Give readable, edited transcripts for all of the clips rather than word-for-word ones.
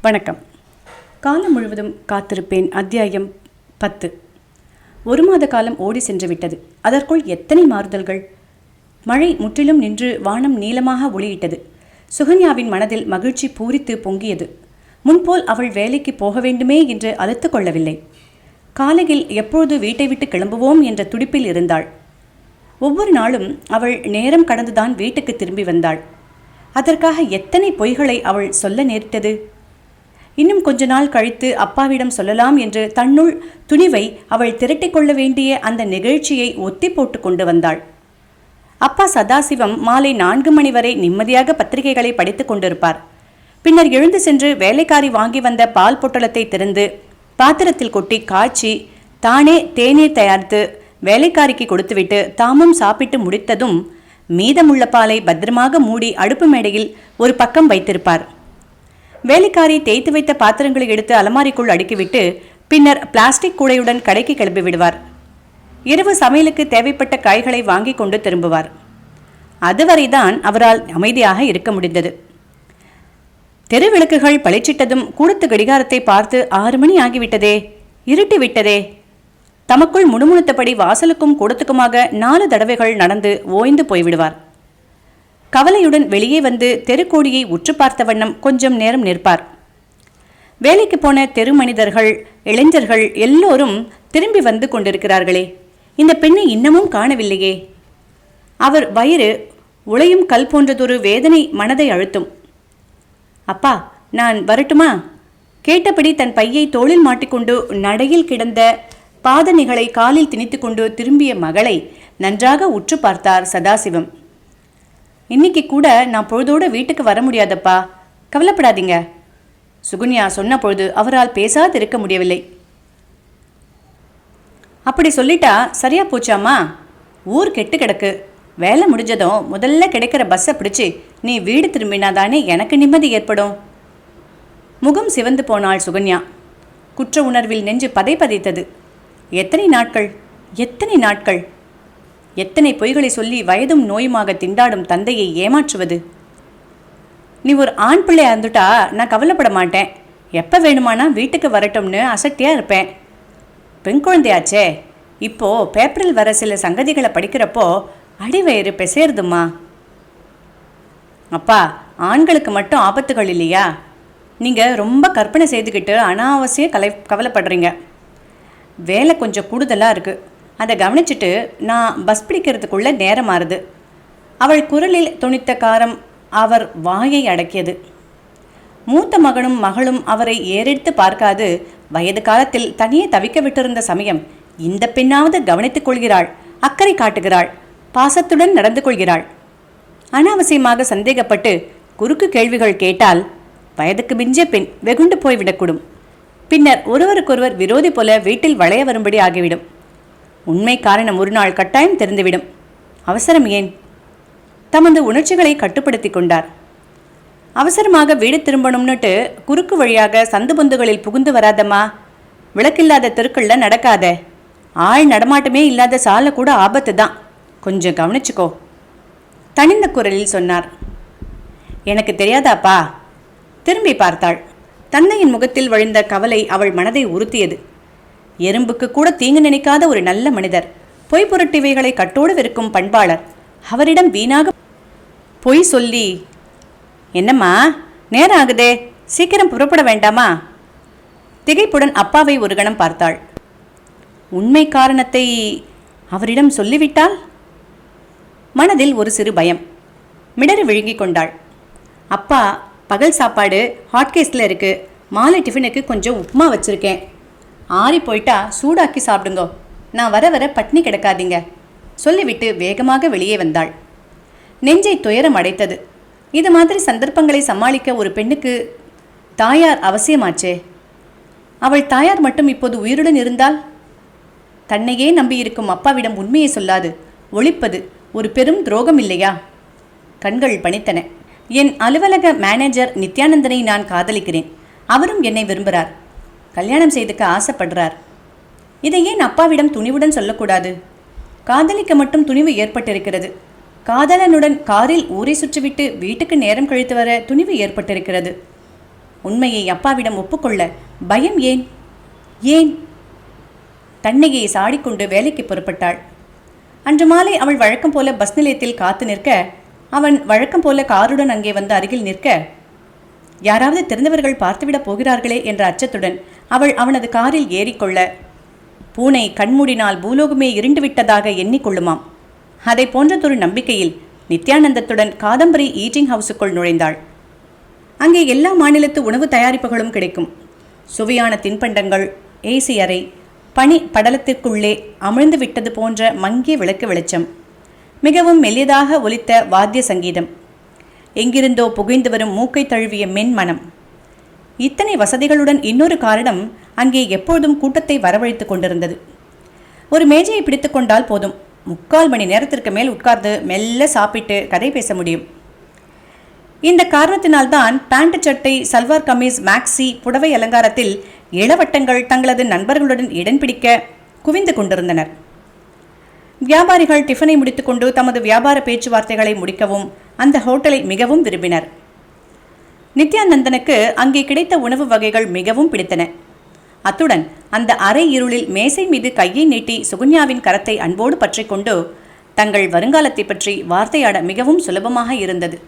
வணக்கம். காலம் முழுவதும் காத்திருப்பேன். அத்தியாயம் 10. 1 மாத காலம் ஓடி சென்று விட்டது. அதற்குள் எத்தனை மாறுதல்கள்! மழை முற்றிலும் நின்று வானம் நீளமாக ஒளியிட்டது. சுகன்யாவின் மனதில் மகிழ்ச்சி பூரித்து பொங்கியது. முன்போல் அவள் வேலைக்கு போக வேண்டுமே என்று அலுத்து கொள்ளவில்லை. காலையில் எப்பொழுது வீட்டை விட்டு கிளம்புவோம் என்ற துடிப்பில் இருந்தாள். ஒவ்வொரு நாளும் அவள் நேரம் கடந்துதான் வீட்டுக்கு திரும்பி வந்தாள். அதற்காக எத்தனை பொய்களை அவள் சொல்ல நேரிட்டது. இன்னும் கொஞ்ச நாள் கழித்து அப்பாவிடம் சொல்லலாம் என்று தன்னுள் துணிவை அவள் திரட்டிக் கொள்ள வேண்டிய அந்த நிகழ்ச்சியை ஒத்தி போட்டு கொண்டு வந்தாள். அப்பா சதாசிவம் மாலை 4 மணி வரை நிம்மதியாக பத்திரிகைகளை படித்துக் கொண்டிருப்பார். பின்னர் எழுந்து சென்று வேலைக்காரி வாங்கி வந்த பால் பொட்டலத்தை திறந்து பாத்திரத்தில் கொட்டி காய்ச்சி தானே தேநீர் தயாரித்து வேலைக்காரிக்கு கொடுத்துவிட்டு தாமும் சாப்பிட்டு முடித்ததும் மீதமுள்ள பாலை பத்திரமாக மூடி அடுப்பு மேடையில் ஒரு பக்கம் வைத்திருப்பார். வேலைக்காரி தேய்த்து வைத்த பாத்திரங்களை எடுத்து அலமாரிக்குள் அடுக்கிவிட்டு பின்னர் பிளாஸ்டிக் கூடையுடன் கடைக்கு கிளம்பி விடுவார். இரவு சமையலுக்கு தேவைப்பட்ட காய்களை வாங்கி கொண்டு திரும்புவார். அதுவரைதான் அவரால் அமைதியாக இருக்க முடிந்தது. தெரு விளக்குகள் பளிச்சிட்டதும் கூடத்து கடிகாரத்தை பார்த்து 6 மணி ஆகிவிட்டதே, இருட்டி விட்டதே. தமக்குள் முணுமுணுத்தபடி வாசலுக்கும் கூடத்துக்குமாக 4 தடவைகள் நடந்து ஓய்ந்து போய்விடுவார். கவலையுடன் வெளியே வந்து தெருக்கோடியை உற்று பார்த்த வண்ணம் கொஞ்சம் நேரம் நிற்பார். வேலைக்கு போன தெரு மனிதர்கள், இளைஞர்கள் எல்லோரும் திரும்பி வந்து கொண்டிருக்கிறார்களே, இந்த பெண்ணை இன்னமும் காணவில்லையே. அவர் வயிறு உளையும் கல் போன்றதொரு வேதனை மனதை அழுத்தும். அப்பா, நான் வரட்டுமா? கேட்டபடி தன் பையை தோளில் மாட்டிக்கொண்டு நடையில் கிடந்த பாதணிகளை காலில் திணித்து கொண்டு திரும்பிய மகளை நன்றாக உற்று பார்த்தார் சதாசிவம். இன்னைக்கு கூட நான் பொழுதோடு வீட்டுக்கு வர முடியாதப்பா, கவலைப்படாதீங்க. சுகன்யா சொன்ன பொழுது அவரால் பேசாதிருக்க முடியவில்லை. அப்படி சொல்லிட்டா சரியா போச்சாமா? ஊர் கெட்டு கிடக்கு. வேலை முடிஞ்சதும் முதல்ல கிடைக்கிற பஸ்ஸை பிடிச்சி நீ வீடு திரும்பினாதானே எனக்கு நிம்மதி ஏற்படும். முகம் சிவந்து போனாள் சுகன்யா. குற்ற உணர்வில் நெஞ்சு பதைத்தது. எத்தனை நாட்கள், எத்தனை நாட்கள்! எத்தனை பொய்களை சொல்லி வயதும் நோயுமாக திண்டாடும் தந்தையை ஏமாற்றுவது? நீ ஒரு ஆண் பிள்ளையா இருந்துட்டா நான் கவலைப்பட மாட்டேன். எப்போ வேணுமானா வீட்டுக்கு வரட்டும்னு அசட்டியாக இருப்பேன். பெண் குழந்தையாச்சே, இப்போ பேப்பரில் வர சில சங்கதிகளை படிக்கிறப்போ அடிவயிறு பெசேருதுமா. அப்பா, ஆண்களுக்கு மட்டும் ஆபத்துகள் இல்லையா? நீங்கள் ரொம்ப கற்பனை செய்துக்கிட்டு அனாவசியம் கவலைப்படுறீங்க. வேலை கொஞ்சம் கூடுதலாக இருக்குது. அதை கவனிச்சுட்டு நான் பஸ் பிடிக்கிறதுக்குள்ளே நேரம் மாறுது. அவள் குரலில் தொனித்த காரம் அவர் வாயை அடக்கியது. மூத்த மகனும் மகளும் அவரை ஏறெடுத்து பார்க்காது வயது காலத்தில் தனியே தவிக்க விட்டிருந்த சமயம் இந்த பெண்ணாவது கவனித்துக் கொள்கிறாள், அக்கறை காட்டுகிறாள், பாசத்துடன் நடந்து கொள்கிறாள். அனாவசியமாக சந்தேகப்பட்டு குறுக்கு கேள்விகள் கேட்டால் வயதுக்கு மிஞ்சிய பெண் வெகுண்டு போய்விடக்கூடும். பின்னர் ஒருவருக்கொருவர் விரோதி போல வீட்டில் வளைய வரும்படி ஆகிவிடும். உண்மை காரணம் ஒரு நாள் கட்டாயம் தெரிந்துவிடும். அவசரம் ஏன்? தமது உணர்ச்சிகளை கட்டுப்படுத்தி கொண்டார். அவசரமாக வீடு திரும்பணும்னுட்டு குறுக்கு வழியாக சந்து பொந்துகளில் புகுந்து வராதம்மா. விளக்கில்லாத தெருக்களில் நடக்காத. ஆள் நடமாட்டமே இல்லாத சாலை கூட ஆபத்து தான். கொஞ்சம் கவனிச்சுக்கோ, தனிந்த குரலில் சொன்னார். எனக்கு தெரியாதாப்பா? திரும்பி பார்த்தாள். தந்தையின் முகத்தில் வழிந்த கவலை அவள் மனதை உறுத்தியது. எறும்புக்கு கூட தீங்கு நினைக்காத ஒரு நல்ல மனிதர், பொய் புரட்டிவைகளை கட்டோடு வெறுக்கும் பண்பாளர், அவரிடம் வீணாக பொய் சொல்லி. என்னம்மா, நேரம் ஆகுதே, சீக்கிரம் புறப்பட வேண்டாமா? திகைப்புடன் அப்பாவை ஒரு கணம் பார்த்தாள். உண்மை காரணத்தை அவரிடம் சொல்லிவிட்டால்? மனதில் ஒரு சிறு பயம். மிடறு விழுங்கி கொண்டாள். அப்பா, பகல் சாப்பாடு ஹாட்கேஸில் இருக்குது. மாலை டிஃபனுக்கு கொஞ்சம் உப்புமா வச்சுருக்கேன். ஆறி போயிட்டா சூடாக்கி சாப்பிடுங்கோ. நான் வர வர பட்னி கிடக்காதீங்க சொல்லிவிட்டு வேகமாக வெளியே வந்தாள். நெஞ்சை துயரம் அடைத்தது. இது மாதிரி சந்தர்ப்பங்களை சமாளிக்க ஒரு பெண்ணுக்கு தாயார் அவசியமாச்சே. அவள் தாயார் மட்டும் இப்போது உயிருடன் இருந்தால்? தன்னையே நம்பியிருக்கும் அப்பாவிடம் உண்மையை சொல்லாது ஒளிப்பது ஒரு பெரும் துரோகம் இல்லையா? கண்கள் பணித்தன. என் அலுவலக மேனேஜர் நித்யானந்தனை நான் காதலிக்கிறேன். அவரும் என்னை விரும்புகிறார். கல்யாணம் செய்துக்க ஆசைப்படுறார். இதை ஏன் அப்பாவிடம் துணிவுடன் சொல்லக்கூடாது? காதலிக்க மட்டும் துணிவு ஏற்பட்டிருக்கிறது. காதலனுடன் காரில் ஊரை சுற்றிவிட்டு வீட்டுக்கு நேரம் கழித்து வர துணிவு ஏற்பட்டிருக்கிறது. உண்மையை அப்பாவிடம் ஒப்புக்கொள்ள பயம் ஏன்? ஏன்? தன்னையை சாடிக்கொண்டு வேலைக்கு புறப்பட்டாள். அன்று மாலை அவள் வழக்கம் போல பஸ் நிலையத்தில் காத்து நிற்க, அவன் வழக்கம் போல காருடன் அங்கே வந்து அருகில் நிற்க, யாராவது தெரிந்தவர்கள் பார்த்துவிடப் போகிறார்களே என்ற அச்சத்துடன் அவள் அவனது காரில் ஏறிக்கொள்ள, பூனை கண்மூடினால் பூலோகமே இருண்டு விட்டதாக எண்ணிக்கொள்ளுமாம். அதை போன்றதொரு நம்பிக்கையில் நித்யானந்தத்துடன் காதம்பரி ஈட்டிங் ஹவுஸுக்குள் நுழைந்தாள். அங்கே எல்லா மாநிலத்து உணவு தயாரிப்புகளும் கிடைக்கும். சுவையான தின்பண்டங்கள், ஏசி அறை, பனி படலத்திற்குள்ளே அமிழ்ந்து விட்டது போன்ற மங்கிய விளக்கு வெளிச்சம், மிகவும் மெல்லியதாக ஒலித்த வாத்திய சங்கீதம், எங்கிருந்தோ புகைந்து வரும் மூக்கை தழுவிய மென்மனம். இத்தனை வசதிகளுடன் இன்னொரு காரணம் அங்கே எப்பொழுதும் கூட்டத்தை வரவழைத்து கொண்டிருந்தது. ஒரு மேஜையை பிடித்து கொண்டால் போதும், 3/4 மணி நேரத்திற்கு மேல் உட்கார்ந்து மெல்ல சாப்பிட்டு கதை பேச முடியும். இந்த காரணத்தினால்தான் பேண்ட் சட்டை, சல்வார் கமீஸ், மேக்ஸி, புடவை அலங்காரத்தில் இளவட்டங்கள் தங்களது நண்பர்களுடன் இடம் பிடிக்க குவிந்து கொண்டிருந்தனர். வியாபாரிகள் டிஃபனை முடித்துக்கொண்டு தமது வியாபார பேச்சுவார்த்தைகளை முடிக்கவும் அந்த ஹோட்டலை மிகவும் விரும்பினர். நித்யானந்தனுக்கு அங்கே கிடைத்த உணவு வகைகள் மிகவும் பிடித்தன. அத்துடன் அந்த அரை இருளில் மேசை மீது கையை நீட்டி சுகன்யாவின் கரத்தை அன்போடு பற்றி கொண்டு தங்கள் வருங்காலத்தை பற்றி வார்த்தையாட மிகவும் சுலபமாக இருந்தது.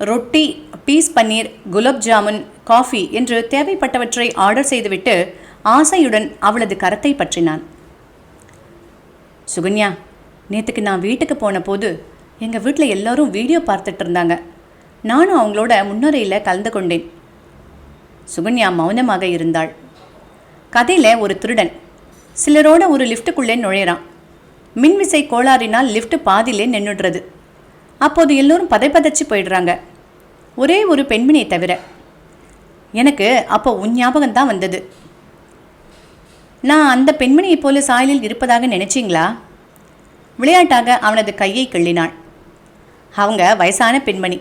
ரொட்டி, பீஸ் பன்னீர், குலாப் ஜாமுன், காஃபி என்று தேவைப்பட்டவற்றை ஆர்டர் செய்துவிட்டு ஆசையுடன் அவளது கரத்தை பற்றினான். சுகன்யா, நேற்றுக்கு நான் வீட்டுக்கு போன போது எங்கள் வீட்டில் எல்லாரும் வீடியோ பார்த்துட்டு இருந்தாங்க. நானும் அவங்களோட முன்னுரையில் கலந்து கொண்டேன். சுகன்யா மௌனமாக இருந்தாள். கதையில் ஒரு திருடன் சிலரோட ஒரு லிஃப்ட்டுக்குள்ளே நுழையிறான். மின்விசை கோளாறினால் லிஃப்ட் பாதியிலே நின்றுடுறது. அப்போது எல்லோரும் பதைப்பதைச்சு போயிடுறாங்க, ஒரே ஒரு பெண்மணியை தவிர. எனக்கு அப்போ உன் ஞாபகம்தான் வந்தது. நான் அந்த பெண்மணியை போல சாயலில் இருப்பதாக நினைச்சிங்களா? விளையாட்டாக அவனது கையை கிள்ளினாள். அவங்க வயசான பெண்மணி,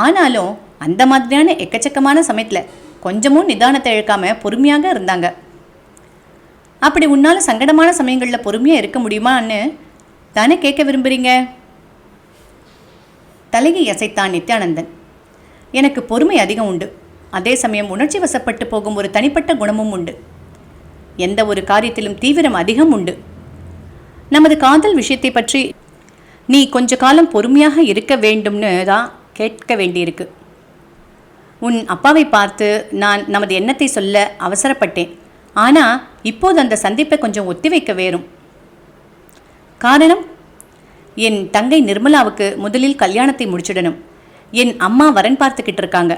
ஆனாலும் அந்த மாதிரியான எக்கச்சக்கமான சமயத்தில் கொஞ்சமும் நிதானத்தை இழக்காம பொறுமையாக இருந்தாங்க. அப்படி உன்னால் சங்கடமான சமயங்களில் பொறுமையாக இருக்க முடியுமான்னு தானே கேட்க விரும்புகிறீங்க? தலையை அசைத்தான் நித்யானந்தன். எனக்கு பொறுமை அதிகம் உண்டு. அதே சமயம் உணர்ச்சி வசப்பட்டு போகும் ஒரு தனிப்பட்ட குணமும் உண்டு. எந்த ஒரு காரியத்திலும் தீவிரம் அதிகம் உண்டு. நமது காதல் விஷயத்தை பற்றி நீ கொஞ்ச காலம் பொறுமையாக இருக்க வேண்டும்னு தான் கேட்க வேண்டியிருக்கு. உன் அப்பாவை பார்த்து நான் நமது எண்ணத்தை சொல்ல அவசரப்பட்டேன். ஆனால் இப்போது அந்த சந்திப்பை கொஞ்சம் ஒத்தி வைக்க வேறும். காரணம், என் தங்கை நிர்மலாவுக்கு முதலில் கல்யாணத்தை முடிச்சிடணும். என் அம்மா வரன் பார்த்துக்கிட்டு இருக்காங்க.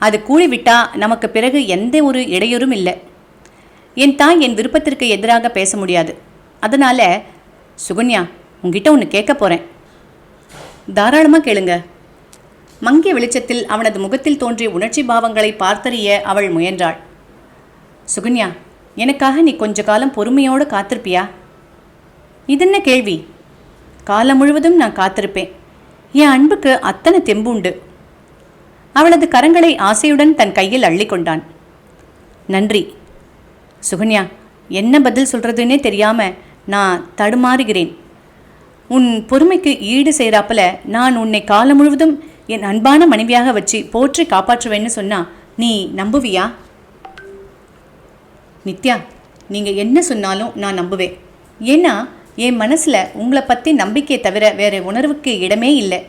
அது கூடிவிட்டா நமக்கு பிறகு எந்த ஒரு இடையூறும் இல்லை. என் தாய் என் விருப்பத்திற்கு எதிராக பேச முடியாது. அதனால் சுகன்யா, உங்ககிட்ட ஒன்று கேட்க போகிறேன். தாராளமாக கேளுங்க. மங்கிய வெளிச்சத்தில் அவனது முகத்தில் தோன்றிய உணர்ச்சி பாவங்களை பார்த்தறிய அவள் முயன்றாள். சுகன்யா, எனக்காக நீ கொஞ்ச காலம் பொறுமையோடு காத்திருப்பியா? இதென்ன கேள்வி? காலம் முழுவதும் நான் காத்திருப்பேன். என் அன்புக்கு அத்தனை தெம்பு உண்டு. அவளது கரங்களை ஆசையுடன் தன் கையில் அள்ளி கொண்டான். நன்றி சுகன்யா, என்ன பதில் சொல்கிறதுன்னே தெரியாமல் நான் தடுமாறுகிறேன். உன் பொறுமைக்கு ஈடு செய்கிறாப்புல நான் உன்னை காலம் முழுவதும் என் அன்பான மனைவியாக வச்சு போற்றி காப்பாற்றுவேன்னு சொன்னா நீ நம்புவியா? நித்யா, நீங்கள் என்ன சொன்னாலும் நான் நம்புவேன். ஏன்னா என் மனசில் உங்களை பற்றி நம்பிக்கையை தவிர வேறு உணர்வுக்கு இடமே இல்லை.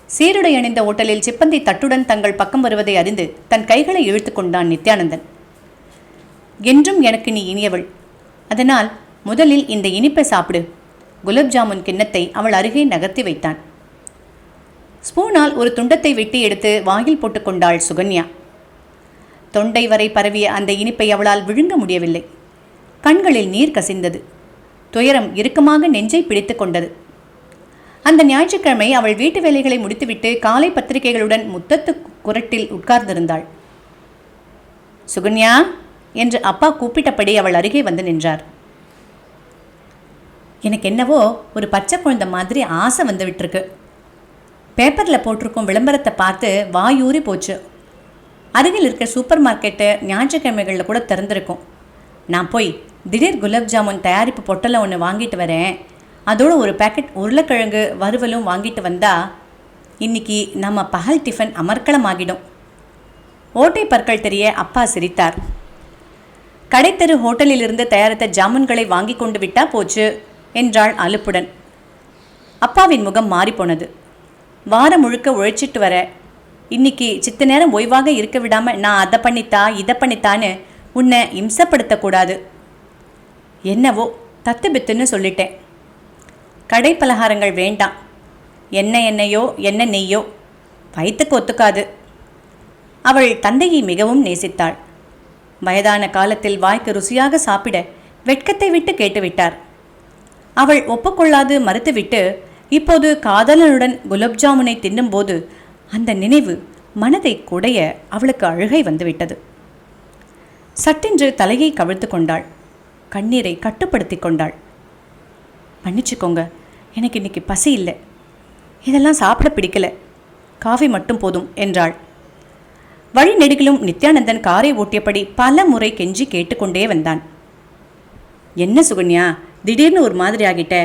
சீருடை அணிந்த ஓட்டலில் சிப்பந்தி தட்டுடன் தங்கள் பக்கம் வருவதை அறிந்து தன் கைகளை இழுத்து கொண்டான் நித்யானந்தன். என்றும் எனக்கு நீ இனியவள். அதனால் முதலில் இந்த இனிப்பை சாப்பிடு. குலாப் ஜாமுன் கிண்ணத்தை அவள் அருகே நகர்த்தி வைத்தான். ஸ்பூனால் ஒரு துண்டத்தை வெட்டி எடுத்து வாயில் போட்டுக்கொண்டாள் சுகன்யா. தொண்டை வரை பரவிய அந்த இனிப்பை அவளால் விழுங்க முடியவில்லை. கண்களில் நீர் கசிந்தது. துயரம் இறுக்கமாக நெஞ்சை பிடித்து கொண்டது. அந்த ஞாயிற்றுக்கிழமை அவள் வீட்டு வேலைகளை முடித்துவிட்டு காலை பத்திரிகைகளுடன் முத்தத்து குரட்டில் உட்கார்ந்திருந்தாள். சுகன்யா என்று அப்பா கூப்பிட்டபடி அவள் அருகே வந்து நின்றார். எனக்கு என்னவோ ஒரு பச்சை குழந்தை மாதிரி ஆசை வந்து விட்டுருக்கு. பேப்பரில் போட்டிருக்கும் விளம்பரத்தை பார்த்து வாயூறி போச்சு. அருகில் இருக்கிற சூப்பர் மார்க்கெட்டு ஞாயிற்றுக்கிழமைகளில் கூட திறந்திருக்கும். நான் போய் திடீர் குலாப் ஜாமுன் தயாரிப்பு பொட்டலை ஒன்று வாங்கிட்டு வரேன். அதோடு ஒரு பேக்கெட் உருளைக்கிழங்கு வறுவலும் வாங்கிட்டு வந்தா இன்னைக்கு நம்ம பகல் டிஃபன் அமர்க்களமாகிடும். ஓட்டை பற்கள் தெரிய அப்பா சிரித்தார். கடைத்தெரு ஹோட்டலிலிருந்து தயாரித்த ஜாமுன்களை வாங்கி கொண்டு விட்டா போச்சு என்றாள் அலுப்புடன். அப்பாவின் முகம் மாறிப்போனது. வாரம் முழுக்க உழைச்சிட்டு வர, இன்னைக்கு சித்த நேரம் ஓய்வாக இருக்க விடாம நான் அதை பண்ணித்தா இதை பண்ணித்தான்னு உன்னை இம்சப்படுத்தக்கூடாது. என்னவோ தத்து பித்துன்னு சொல்லிட்டேன். கடை பலகாரங்கள் வேண்டாம். என்ன எண்ணெயோ என்ன நெய்யோ வயிற்றுக்கு ஒத்துக்காது. அவள் தந்தையை மிகவும் நேசித்தாள். வயதான காலத்தில் வாய்க்கு ருசியாக சாப்பிட வெட்கத்தை விட்டு கேட்டுவிட்டார். அவள் ஒப்புக்கொள்ளாது மறுத்துவிட்டு இப்போது காதலனுடன் குலோப்ஜாமுனை தின்னும்போது அந்த நினைவு மனதை குடைய அவளுக்கு அழுகை வந்துவிட்டது. சட்டென்று தலையை கவிழ்த்து கொண்டாள். கண்ணீரை கட்டுப்படுத்தி கொண்டாள். மன்னிச்சுக்கோங்க, எனக்கு இன்னைக்கு பசி இல்லை. இதெல்லாம் சாப்பிட பிடிக்கல. காஃபி மட்டும் போதும் என்றாள். வழி நெடுகிலும் நித்யானந்தன் காரை ஓட்டியபடி பல முறை கெஞ்சி கேட்டுக்கொண்டே வந்தான். என்ன சுகன்யா, திடீர்னு ஒரு மாதிரி ஆகிட்ட?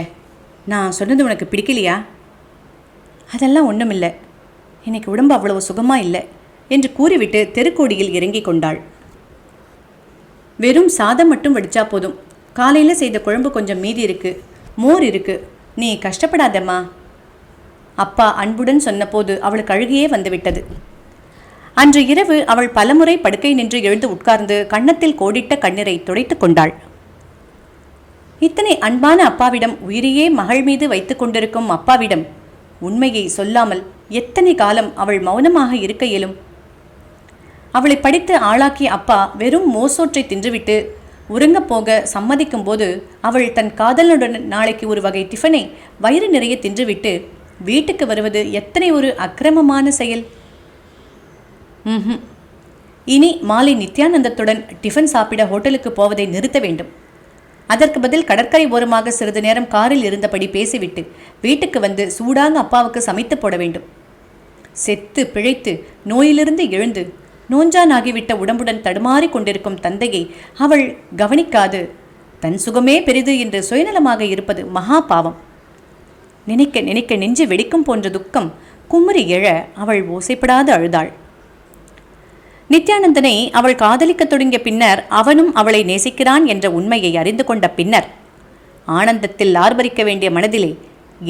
நான் சொன்னது உனக்கு பிடிக்கலையா? அதெல்லாம் ஒன்றுமில்லை, இன்னைக்கு உடம்பு அவ்வளவு சுகமாக இல்லை என்று கூறிவிட்டு தெருக்கோடியில் இறங்கி கொண்டாள். வெறும் சாதம் மட்டும் வடிச்சா போதும். காலையில் செய்த குழம்பு கொஞ்சம் மீதி இருக்கு, மோர் இருக்கு, நீ கஷ்டப்படாதம்மா. அப்பா அன்புடன் சொன்னபோது அவளுக்கு அழுகையே வந்துவிட்டது. அன்று இரவு அவள் பலமுறை படுக்கை நின்று எழுந்து உட்கார்ந்து கன்னத்தில் கோடிட்ட கண்ணீரை துடைத்து கொண்டாள். இத்தனை அன்பான அப்பாவிடம், உயிரையே மகள் மீது வைத்து கொண்டிருக்கும் அப்பாவிடம் உண்மையை சொல்லாமல் எத்தனை காலம் அவள் மௌனமாக இருக்க இயலும்? அவளை படித்து ஆளாக்கிய அப்பா வெறும் மோசோற்றை தின்றுவிட்டு உறங்கப் போக சம்மதிக்கும் போது அவள் தன் காதலனுடன் நாளைக்கு ஒரு வகை டிஃபனை வயிறு நிறைய தின்றுவிட்டு வீட்டுக்கு வருவது எத்தனை ஒரு அக்கிரமமான செயல்! இனி மாலை நித்யானந்தத்துடன் டிஃபன் சாப்பிட ஹோட்டலுக்கு போவதை நிறுத்த வேண்டும். அதற்கு பதில் கடற்கரை ஓரமாக சிறிது நேரம் காரில் இருந்தபடி பேசிவிட்டு வீட்டுக்கு வந்து சூடாக அப்பாவுக்கு சமைத்து போட வேண்டும். செத்து பிழைத்து நோயிலிருந்து எழுந்து நோஞ்சானாகிவிட்ட உடம்புடன் தடுமாறி கொண்டிருக்கும் தந்தையை அவள் கவனிக்காது தன் சுகமே பெரிது என்று சுயநலமாக இருப்பது மகா பாவம். நினைக்க நினைக்க நெஞ்சு வெடிக்கும் போன்ற துக்கம் குமுறி எழ அவள் ஓசைப்படாது அழுதாள். நித்யானந்தனை அவள் காதலிக்க தொடங்கிய பின்னர் அவனும் அவளை நேசிக்கிறான் என்ற உண்மையை அறிந்து கொண்ட பின்னர் ஆனந்தத்தில் ஆர்ப்பரிக்க வேண்டிய மனதிலே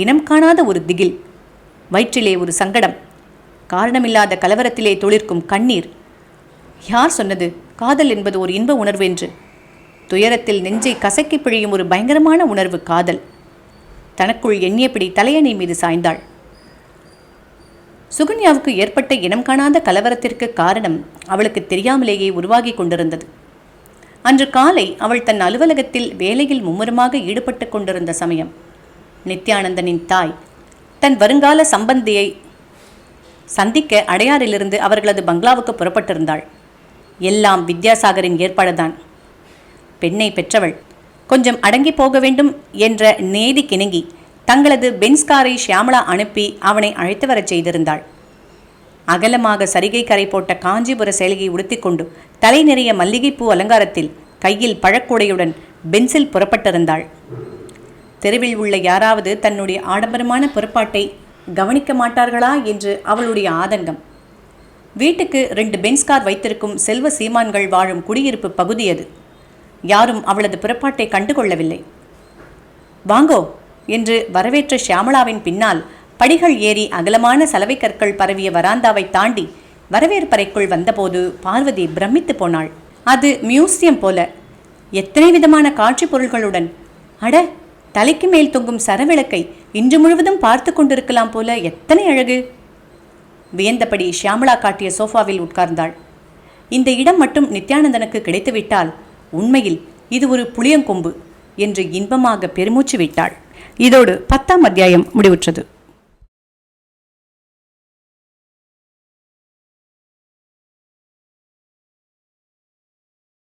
இனம் காணாத ஒரு திகில், வயிற்றிலே ஒரு சங்கடம், காரணமில்லாத கலவரத்திலே துளிர்க்கும் கண்ணீர். யார் சொன்னது காதல் என்பது ஒரு இன்ப உணர்வு என்று? துயரத்தில் நெஞ்சை கசக்கி பிழியும் ஒரு பயங்கரமான உணர்வு காதல். தனக்குள் எண்ணியபடி தலையணை மீது சாய்ந்தாள். சுகன்யாவுக்கு ஏற்பட்ட இனம் காணாத கலவரத்திற்கு காரணம் அவளுக்கு தெரியாமலேயே உருவாகி கொண்டிருந்தது. அன்று காலை அவள் தன் அலுவலகத்தில் வேலையில் மும்முரமாக ஈடுபட்டு கொண்டிருந்த சமயம் நித்யானந்தனின் தாய் தன் வருங்கால சம்பந்தியை சந்திக்க அடையாறிலிருந்து அவர்களது பங்களாவுக்கு புறப்பட்டிருந்தாள். எல்லாம் வித்யாசாகரின் ஏற்பாடுதான். பெண்ணை பெற்றவள் கொஞ்சம் அடங்கி போக வேண்டும் என்ற நேதி கிணங்கி தங்களது பென்ஸ்காரை ஷியாமளா அனுப்பி அவனை அழைத்து வரச் செய்திருந்தாள். அகலமாக சரிகை கரை போட்ட காஞ்சிபுர சேலையை உடுத்திக்கொண்டு தலை நிறைய மல்லிகைப்பூ அலங்காரத்தில் கையில் பழக்கூடையுடன் பென்சில் புறப்பட்டிருந்தாள். தெருவில் உள்ள யாராவது தன்னுடைய ஆடம்பரமான புறப்பாட்டை கவனிக்க மாட்டார்களா என்று அவளுடைய ஆதங்கம். வீட்டுக்கு 2 பென்ஸ்கார் வைத்திருக்கும் செல்வ சீமான்கள் வாழும் குடியிருப்பு பகுதி அது. யாரும் அவளது புறப்பாட்டை கண்டுகொள்ளவில்லை. வாங்கோ என்று வரவேற்ற ஷியாமளாவின் பின்னால் படிகள் ஏறி அகலமான சலவை கற்கள் பரவிய வராந்தாவை தாண்டி வரவேற்பறைக்குள் வந்தபோது பார்வதி பிரமித்து போனாள். அது மியூசியம் போல, எத்தனை விதமான காட்சி பொருள்களுடன். அட, தலைக்கு மேல் தொங்கும் சரவிளக்கை இன்று முழுவதும் பார்த்து கொண்டிருக்கலாம் போல, எத்தனை அழகு! வியந்தபடி ஷியாமளா காட்டிய சோஃபாவில் உட்கார்ந்தாள். இந்த இடம் மட்டும் நித்யானந்தனுக்கு கிடைத்துவிட்டால் உண்மையில் இது ஒரு புளியங்கொம்பு என்று இன்பமாக பெருமூச்சு விட்டாள். இதோடு 10ஆம் அத்தியாயம் முடிவுற்றது.